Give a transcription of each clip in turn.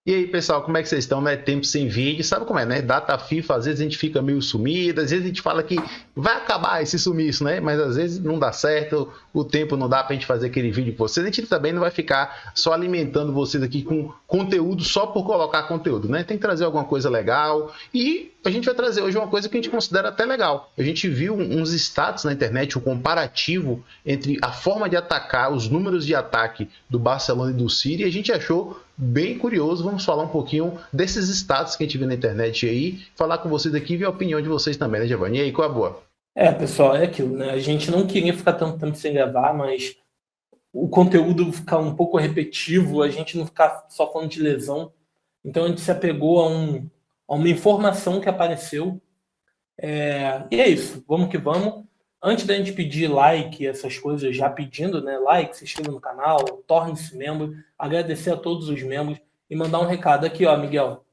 E aí, pessoal, como é que vocês estão, né? Tempo sem vídeo, sabe como é, né? Data FIFA, às vezes a gente fica meio sumido, às vezes a gente fala que vai acabar esse sumiço, né? Mas às vezes não dá certo, o tempo não dá pra gente fazer aquele vídeo com vocês. A gente também não vai ficar só alimentando vocês aqui com conteúdo só por colocar conteúdo, né? Tem que trazer alguma coisa legal e a gente vai trazer hoje uma coisa que a gente considera até legal. A gente viu uns status na internet, um comparativo entre a forma de atacar, os números de ataque do Barcelona e do City, e a gente achou bem curioso. Vamos falar um pouquinho desses status que a gente vê na internet aí, falar com vocês aqui e ver a opinião de vocês também, né, Giovanni? E aí, qual é a boa? Pessoal, é aquilo, né? A gente não queria ficar tanto tempo sem gravar, mas o conteúdo ficar um pouco repetitivo, a gente não ficar só falando de lesão. Então a gente se apegou a uma informação que apareceu. E é isso, vamos que vamos. Antes da gente pedir like, essas coisas, já pedindo, né? Like, se inscreva no canal, torne-se membro, agradecer a todos os membros e mandar um recado aqui, ó, Miguel.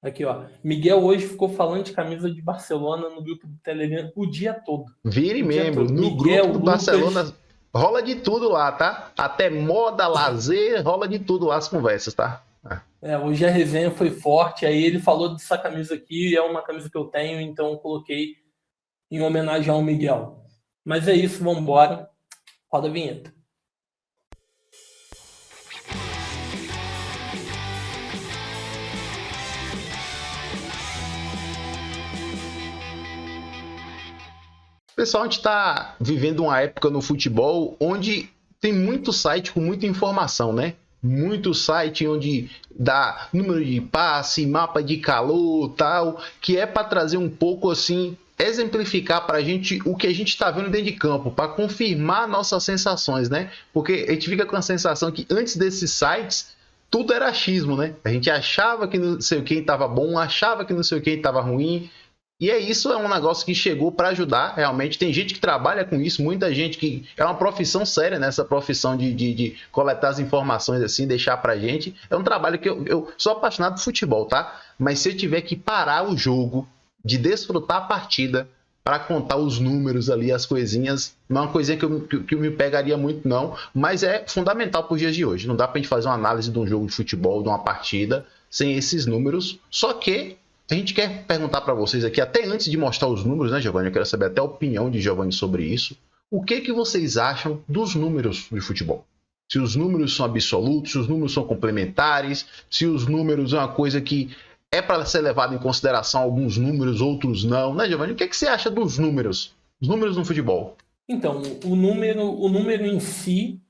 Aqui, ó. Miguel hoje ficou falando de camisa de Barcelona no grupo do Telegram o dia todo. Vire O dia membro. todo. No grupo Miguel, do Lucas. Barcelona rola de tudo lá, tá? Até moda, lazer, rola de tudo lá as conversas, tá? Hoje a resenha foi forte. Aí ele falou dessa camisa aqui, é uma camisa que eu tenho, então eu coloquei em homenagem ao Miguel. Mas é isso, vamos embora. Roda a vinheta. Pessoal, a gente está vivendo uma época no futebol onde tem muito site com muita informação, né? Muito site onde dá número de passe, mapa de calor, tal, que é para trazer um pouco assim, exemplificar para a gente o que a gente está vendo dentro de campo, para confirmar nossas sensações, né? Porque a gente fica com a sensação que antes desses sites tudo era achismo, né? A gente achava que não sei quem estava bom, achava que não sei quem estava ruim. E é isso, é um negócio que chegou para ajudar, realmente. Tem gente que trabalha com isso, muita gente que é uma profissão séria, nessa profissão de coletar as informações assim, deixar pra gente. É um trabalho que eu sou apaixonado por futebol, tá? Mas se eu tiver que parar o jogo, de desfrutar a partida, para contar os números ali, as coisinhas, não é uma coisinha que me pegaria muito, não. Mas é fundamental para os dias de hoje. Não dá pra gente fazer uma análise de um jogo de futebol, de uma partida, sem esses números. Só que a gente quer perguntar para vocês aqui, até antes de mostrar os números, né, Giovanni? Eu quero saber até a opinião de Giovanni sobre isso. O que vocês acham dos números de futebol? Se os números são absolutos, se os números são complementares, se os números é uma coisa que é para ser levado em consideração alguns números, outros não, né, Giovanni? O que você acha dos números? Os números no futebol? Então, o número em si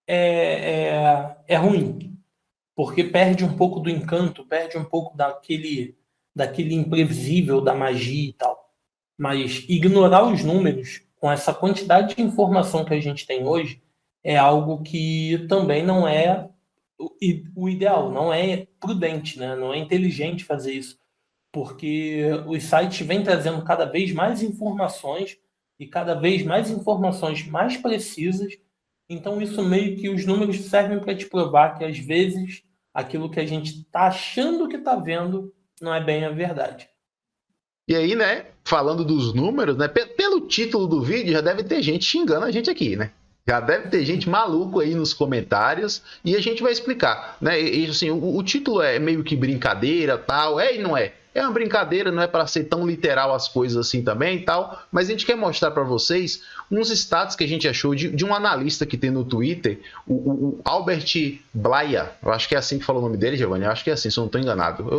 é ruim, porque perde um pouco do encanto, perde um pouco daquele imprevisível, da magia e tal. Mas ignorar os números com essa quantidade de informação que a gente tem hoje é algo que também não é o ideal, não é prudente, né? Não é inteligente fazer isso, porque os sites vêm trazendo cada vez mais informações e cada vez mais informações mais precisas. Então, isso meio que os números servem para te provar que às vezes aquilo que a gente está achando que está vendo não é bem a verdade. E aí, né, falando dos números, né, pelo título do vídeo, já deve ter gente xingando a gente aqui, né? Já deve ter gente maluco aí nos comentários e a gente vai explicar, né? E assim, o título é meio que brincadeira, tal, é e não é. É uma brincadeira, não é para ser tão literal as coisas assim também e tal, mas a gente quer mostrar para vocês uns status que a gente achou de um analista que tem no Twitter, o Albert Blaia, eu acho que é assim que fala o nome dele, Giovanni, eu acho que é assim, se eu não estou enganado.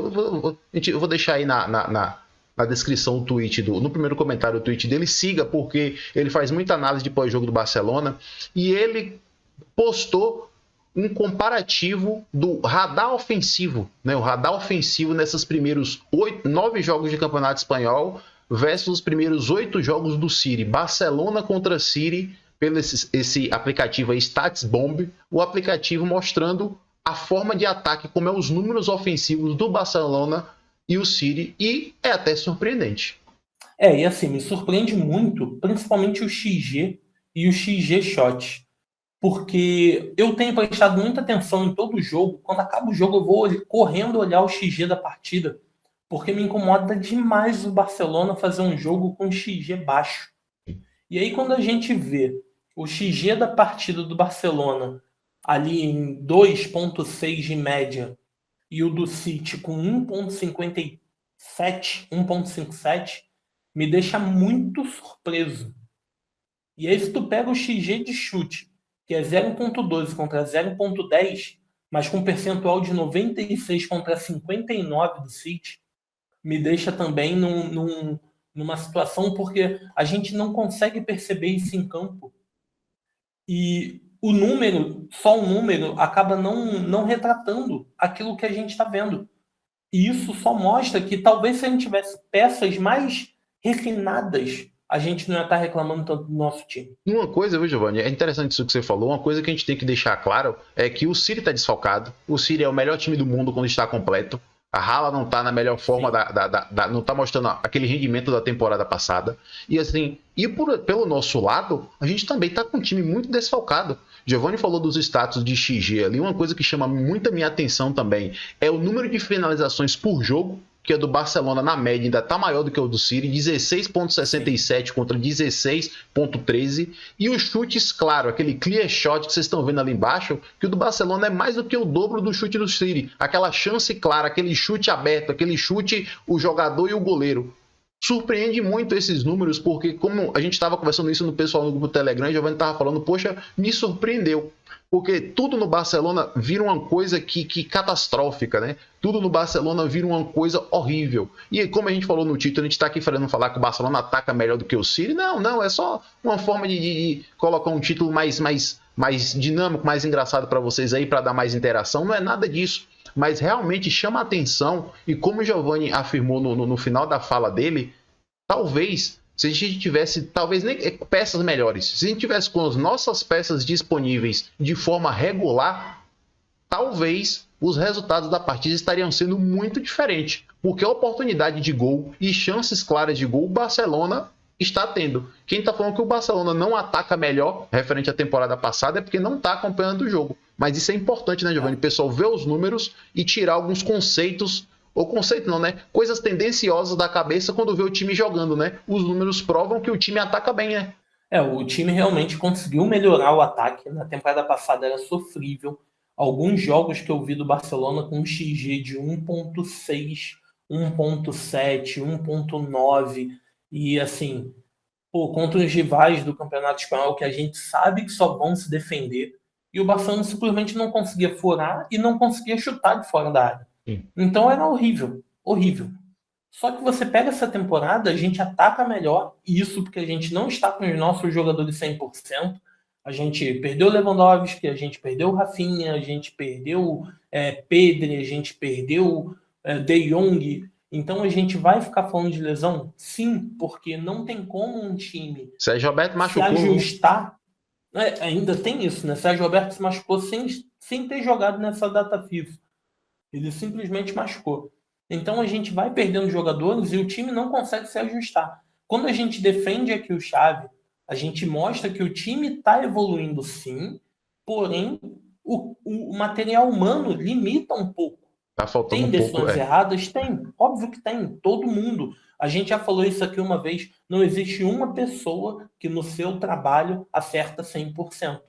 Eu vou deixar aí na descrição o tweet no primeiro comentário o tweet dele, siga, porque ele faz muita análise de pós-jogo do Barcelona e ele postou um comparativo do radar ofensivo, né? O radar ofensivo nesses primeiros 9 jogos de campeonato espanhol versus os primeiros 8 jogos do City. Barcelona contra City, pelo esse aplicativo aí, Stats Bomb, o aplicativo mostrando a forma de ataque, como é os números ofensivos do Barcelona e o City, e é até surpreendente. E assim, me surpreende muito, principalmente o XG e o XG Shot. Porque eu tenho prestado muita atenção em todo o jogo. Quando acaba o jogo, eu vou correndo olhar o XG da partida, porque me incomoda demais o Barcelona fazer um jogo com XG baixo. E aí, quando a gente vê o XG da partida do Barcelona ali em 2,6 de média, e o do City com 1,57, 1,57, me deixa muito surpreso. E aí, se tu pega o XG de chute, que é 0,12 contra 0,10, mas com percentual de 96 contra 59 do City, me deixa também numa situação, porque a gente não consegue perceber isso em campo. E o número, só o número, acaba não retratando aquilo que a gente está vendo. E isso só mostra que talvez se a gente tivesse peças mais refinadas, a gente não ia estar reclamando tanto do nosso time. Uma coisa, viu, Giovanni? É interessante isso que você falou. Uma coisa que a gente tem que deixar claro é que o City está desfalcado. O City é o melhor time do mundo quando está completo. A Haaland não está na melhor forma, não está mostrando aquele rendimento da temporada passada. E assim, pelo nosso lado, a gente também está com um time muito desfalcado. Giovanni falou dos status de XG ali. Uma coisa que chama muita minha atenção também é o número de finalizações por jogo, que é do Barcelona na média ainda está maior do que o do City, 16,67 contra 16,13. E os chutes, claro, aquele clear shot que vocês estão vendo ali embaixo, que o do Barcelona é mais do que o dobro do chute do City. Aquela chance clara, aquele chute aberto, aquele chute, o jogador e o goleiro. Surpreende muito esses números, porque como a gente estava conversando isso no pessoal no grupo Telegram, o Giovanni estava falando, poxa, me surpreendeu. Porque tudo no Barcelona vira uma coisa que catastrófica, né? Tudo no Barcelona vira uma coisa horrível. E como a gente falou no título, a gente está aqui falando falar que o Barcelona ataca melhor do que o City. Não, é só uma forma de colocar um título mais dinâmico, mais engraçado para vocês aí, para dar mais interação. Não é nada disso. Mas realmente chama a atenção, e como o Giovanni afirmou no final da fala dele, talvez, se a gente tivesse, talvez nem peças melhores, se a gente tivesse com as nossas peças disponíveis de forma regular, talvez os resultados da partida estariam sendo muito diferentes, porque a oportunidade de gol e chances claras de gol o Barcelona está tendo. Quem está falando que o Barcelona não ataca melhor, referente à temporada passada, é porque não está acompanhando o jogo. Mas isso é importante, né, Giovanni? O pessoal ver os números e tirar alguns conceitos, ou conceito não, né? Coisas tendenciosas da cabeça quando vê o time jogando, né? Os números provam que o time ataca bem, né? O time realmente conseguiu melhorar o ataque. Na temporada passada era sofrível. Alguns jogos que eu vi do Barcelona com um XG de 1.6, 1.7, 1.9, e assim, contra os rivais do Campeonato Espanhol que a gente sabe que só vão se defender, e o Barcelona simplesmente não conseguia furar e não conseguia chutar de fora da área. Sim. Então era horrível, horrível. Só que você pega essa temporada, a gente ataca melhor, e isso porque a gente não está com os nossos jogadores 100%. A gente perdeu o Lewandowski, a gente perdeu o Rafinha, a gente perdeu Pedri, a gente perdeu De Jong. Então a gente vai ficar falando de lesão? Sim, porque não tem como um time Sérgio Roberto machucou, se ajustar. Ainda tem isso, né? Sérgio Roberto se machucou sem ter jogado nessa data FIFA. Ele simplesmente machucou. Então a gente vai perdendo jogadores e o time não consegue se ajustar. Quando a gente defende aqui o Xavi, a gente mostra que o time está evoluindo sim, porém o material humano limita um pouco. Tá faltando tem decisões erradas? Tem. Óbvio que tem. Todo mundo. A gente já falou isso aqui uma vez. Não existe uma pessoa que no seu trabalho acerta 100%.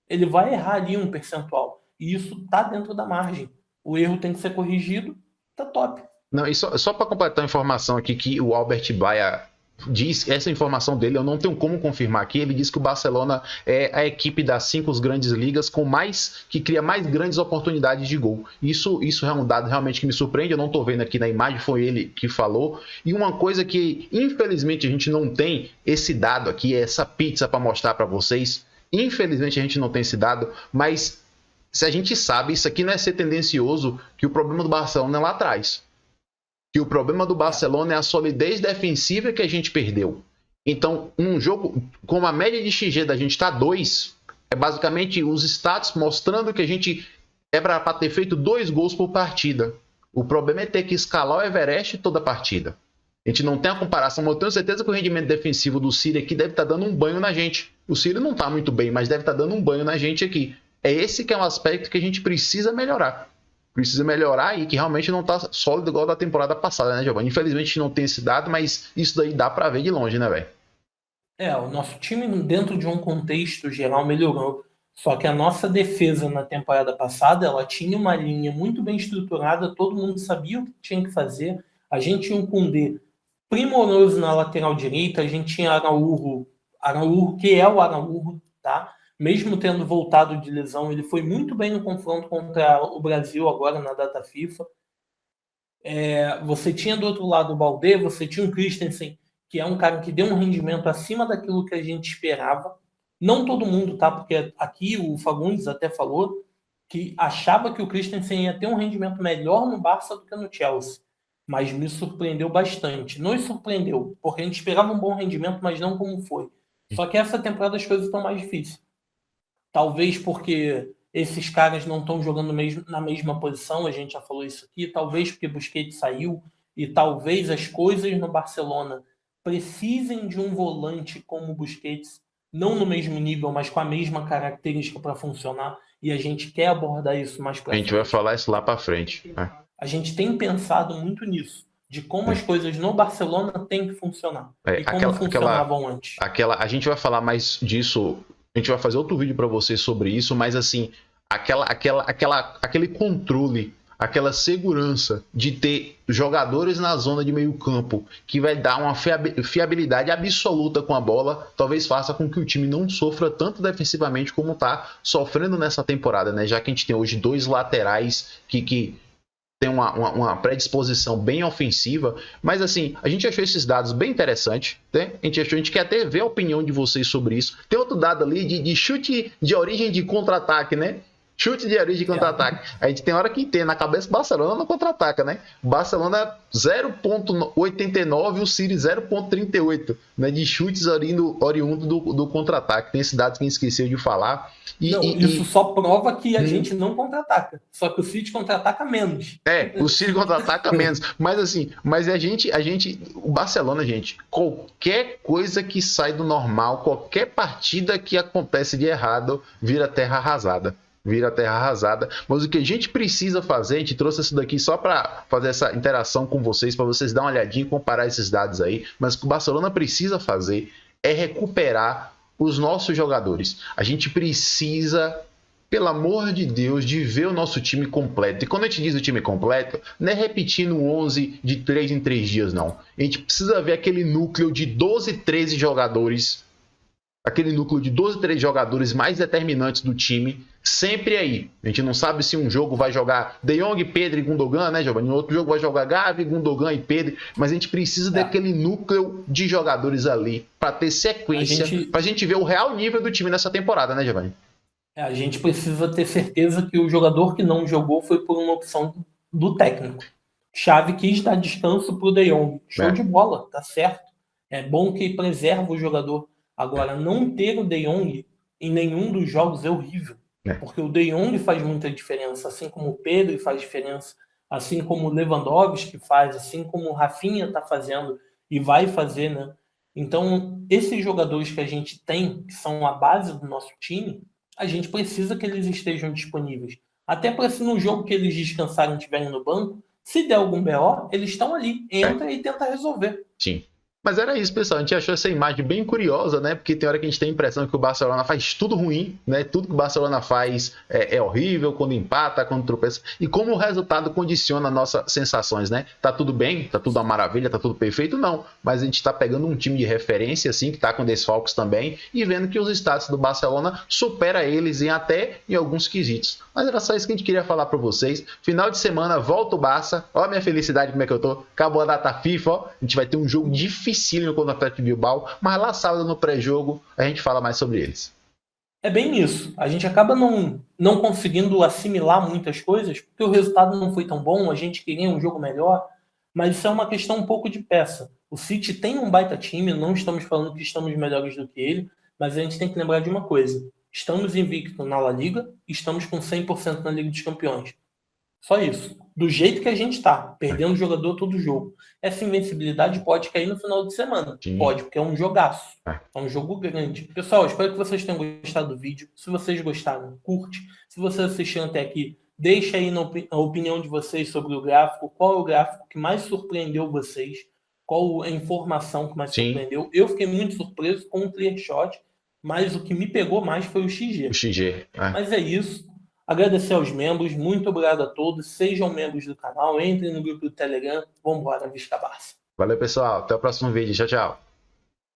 Ele vai errar ali um percentual. E isso está dentro da margem. O erro tem que ser corrigido. Tá top. Não, e só para completar a informação aqui que o Albert Baia diz, essa informação dele eu não tenho como confirmar aqui, ele diz que o Barcelona é a equipe das 5 grandes ligas que cria mais grandes oportunidades de gol. Isso é um dado realmente que me surpreende, eu não estou vendo aqui na imagem, foi ele que falou. E uma coisa que infelizmente a gente não tem esse dado aqui, essa pizza para mostrar para vocês, infelizmente a gente não tem esse dado, mas se a gente sabe, isso aqui não é ser tendencioso, que o problema do Barcelona é lá atrás. Que o problema do Barcelona é a solidez defensiva que a gente perdeu. Então, um jogo com a média de XG da gente está 2, é basicamente os status mostrando que a gente é para ter feito 2 gols por partida. O problema é ter que escalar o Everest toda a partida. A gente não tem a comparação, mas eu tenho certeza que o rendimento defensivo do City aqui deve estar dando um banho na gente. O City não está muito bem, mas deve estar dando um banho na gente aqui. É esse que é um aspecto que a gente precisa melhorar. Precisa melhorar e que realmente não está sólido igual da temporada passada, né, Giovanni? Infelizmente não tem esse dado, mas isso daí dá para ver de longe, né, velho? O nosso time dentro de um contexto geral melhorou. Só que a nossa defesa na temporada passada, ela tinha uma linha muito bem estruturada, todo mundo sabia o que tinha que fazer. A gente tinha um Koundé primoroso na lateral direita, a gente tinha Araújo, que é o Araújo, tá? Mesmo tendo voltado de lesão, ele foi muito bem no confronto contra o Brasil agora na data FIFA. Você tinha do outro lado o Baldé, você tinha o Christensen, que é um cara que deu um rendimento acima daquilo que a gente esperava. Não todo mundo, tá? Porque aqui o Fagundes até falou que achava que o Christensen ia ter um rendimento melhor no Barça do que no Chelsea. Mas me surpreendeu bastante. Nos surpreendeu, porque a gente esperava um bom rendimento, mas não como foi. Só que essa temporada as coisas estão mais difíceis. Talvez porque esses caras não estão jogando na mesma posição, a gente já falou isso aqui, talvez porque Busquets saiu, e talvez as coisas no Barcelona precisem de um volante como o Busquets, não no mesmo nível, mas com a mesma característica para funcionar, e a gente quer abordar isso mais para frente. A gente vai falar isso lá para frente. A gente tem pensado muito nisso, de como as coisas no Barcelona têm que funcionar, e como funcionavam antes. A gente vai falar mais disso. A gente vai fazer outro vídeo para vocês sobre isso, mas assim, aquele controle, aquela segurança de ter jogadores na zona de meio campo que vai dar uma fiabilidade absoluta com a bola, talvez faça com que o time não sofra tanto defensivamente como está sofrendo nessa temporada, né? Já que a gente tem hoje 2 laterais que tem uma predisposição bem ofensiva, mas assim, a gente achou esses dados bem interessantes, né? A gente quer até ver a opinião de vocês sobre isso. Tem outro dado ali de chute de origem de contra-ataque, né? Chute de origem de contra-ataque. A gente tem hora que tem na cabeça o Barcelona no contra-ataca, né? O Barcelona 0.89 e o City 0.38, né? De chutes oriundo do contra-ataque. Tem esse dado que a gente esqueceu de falar. Isso só prova que a gente não contra-ataca. Só que o City contra-ataca menos. O City contra-ataca menos. Mas assim, o Barcelona, gente, qualquer coisa que sai do normal, qualquer partida que acontece de errado, vira terra arrasada. Mas o que a gente precisa fazer, a gente trouxe isso daqui só para fazer essa interação com vocês, para vocês dar uma olhadinha e comparar esses dados aí, mas o que o Barcelona precisa fazer é recuperar os nossos jogadores. A gente precisa, pelo amor de Deus, de ver o nosso time completo. E quando a gente diz o time completo, não é repetindo o 11 de 3 em 3 dias, não. A gente precisa ver aquele núcleo de 12, 13 jogadores, mais determinantes do time, sempre aí. A gente não sabe se um jogo vai jogar De Jong, Pedro e Gundogan, né, Giovanni? No outro jogo vai jogar Gavi, Gundogan e Pedro, mas a gente precisa daquele núcleo de jogadores ali para ter sequência, para a gente ver o real nível do time nessa temporada, né, Giovanni? A gente precisa ter certeza que o jogador que não jogou foi por uma opção do técnico. Xavi quis dar descanso pro De Jong. Show de bola, tá certo. É bom que preserva o jogador. Agora, não ter o De Jong em nenhum dos jogos é horrível. Porque o De Jong faz muita diferença, assim como o Pedro faz diferença, assim como o Lewandowski faz, assim como o Rafinha está fazendo e vai fazer, né? Então, esses jogadores que a gente tem, que são a base do nosso time, a gente precisa que eles estejam disponíveis. Até para se no jogo que eles descansarem estiverem no banco, se der algum BO, eles estão ali. Entra e tenta resolver. Sim. Mas era isso, pessoal. A gente achou essa imagem bem curiosa, né? Porque tem hora que a gente tem a impressão que o Barcelona faz tudo ruim, né? Tudo que o Barcelona faz é horrível, quando empata, quando tropeça. E como o resultado condiciona nossas sensações, né? Tá tudo bem? Tá tudo uma maravilha? Tá tudo perfeito? Não. Mas a gente tá pegando um time de referência, assim, que tá com desfalques também, e vendo que os status do Barcelona supera eles em alguns quesitos. Mas era só isso que a gente queria falar para vocês. Final de semana, volta o Barça. Ó a minha felicidade, como é que eu tô. Acabou a data FIFA, ó. A gente vai ter um jogo dificílimo contra o Atlético Bilbao, mas lá sábado no pré-jogo a gente fala mais sobre eles. É bem isso. A gente acaba não conseguindo assimilar muitas coisas, porque o resultado não foi tão bom, a gente queria um jogo melhor, mas isso é uma questão um pouco de peça. O City tem um baita time, não estamos falando que estamos melhores do que ele, mas a gente tem que lembrar de uma coisa. Estamos invictos na La Liga e estamos com 100% na Liga dos Campeões. Só isso. Do jeito que a gente tá, perdendo jogador todo jogo. Essa invencibilidade pode cair no final de semana. Sim. Pode, porque é um jogaço. É um jogo grande. Pessoal, espero que vocês tenham gostado do vídeo. Se vocês gostaram, curte. Se vocês assistiram até aqui, deixa aí a opinião de vocês sobre o gráfico. Qual é o gráfico que mais surpreendeu vocês? Qual a informação que mais surpreendeu? Eu fiquei muito surpreso com o clear shot, mas o que me pegou mais foi o XG. O XG. Mas é isso. Agradecer aos membros, muito obrigado a todos. Sejam membros do canal, entrem no grupo do Telegram. Vambora, Visca Barça. Valeu, pessoal. Até o próximo vídeo. Tchau, tchau.